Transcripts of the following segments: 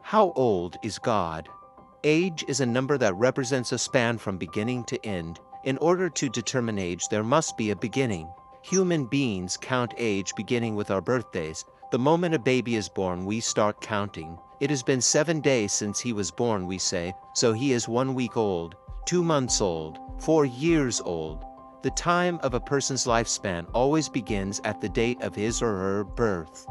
How old is God? Age is a number that represents a span from beginning to end. In order to determine age, there must be a beginning. Human beings count age beginning with our birthdays. The moment a baby is born, we start counting. It has been 7 days since he was born, we say, so he is 1 week old, 2 months old, 4 years old. The time of a person's lifespan always begins at the date of his or her birth.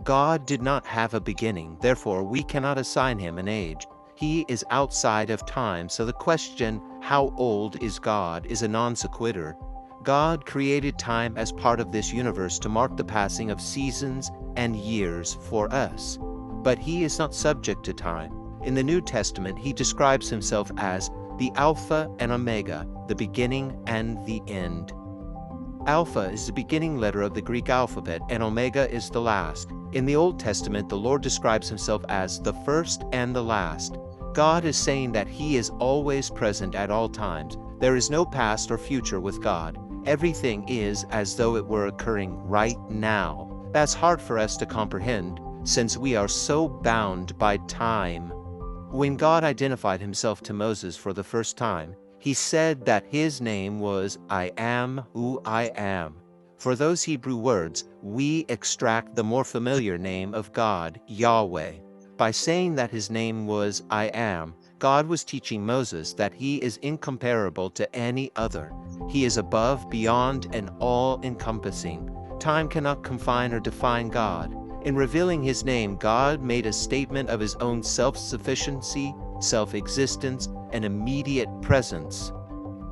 God did not have a beginning, therefore we cannot assign him an age. He is outside of time, so the question, how old is God, is a non sequitur. God created time as part of this universe to mark the passing of seasons and years for us. But he is not subject to time. In the New Testament, he describes himself as the Alpha and Omega, the beginning and the end. Alpha is the beginning letter of the Greek alphabet, and Omega is the last. In the Old Testament, the Lord describes himself as the first and the last. God is saying that he is always present at all times. There is no past or future with God. Everything is as though it were occurring right now. That's hard for us to comprehend, since we are so bound by time. When God identified himself to Moses for the first time, he said that his name was I am who I am. For those Hebrew words, we extract the more familiar name of God, Yahweh. By saying that his name was I am, God was teaching Moses that he is incomparable to any other. He is above, beyond, and all-encompassing. Time cannot confine or define God. In revealing his name, God made a statement of his own self-sufficiency, self-existence, and immediate presence.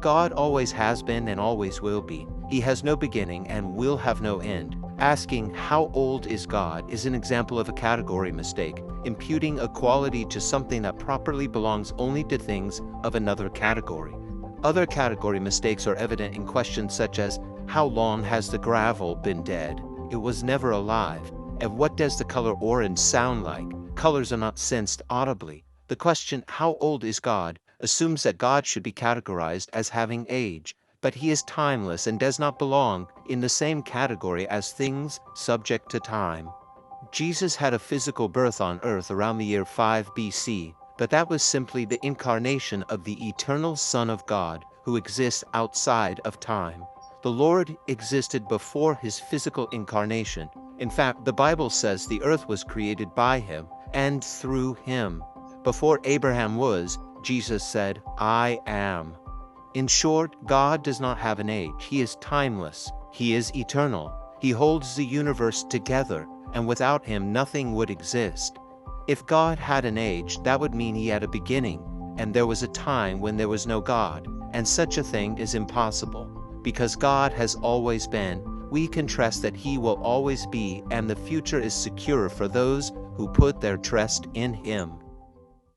God always has been and always will be. He has no beginning and will have no end. Asking, how old is God, is an example of a category mistake, imputing a quality to something that properly belongs only to things of another category. Other category mistakes are evident in questions such as, how long has the gravel been dead? It was never alive. And what does the color orange sound like? Colors are not sensed audibly. The question, how old is God, assumes that God should be categorized as having age, but he is timeless and does not belong in the same category as things subject to time. Jesus had a physical birth on earth around the year 5 BC, but that was simply the incarnation of the eternal Son of God who exists outside of time. The Lord existed before his physical incarnation. In fact, the Bible says the earth was created by him and through him. Before Abraham was, Jesus said, I am. In short, God does not have an age. He is timeless. He is eternal. He holds the universe together, and without him nothing would exist. If God had an age, that would mean he had a beginning, and there was a time when there was no God, and such a thing is impossible. Because God has always been, we can trust that he will always be, and the future is secure for those who put their trust in him.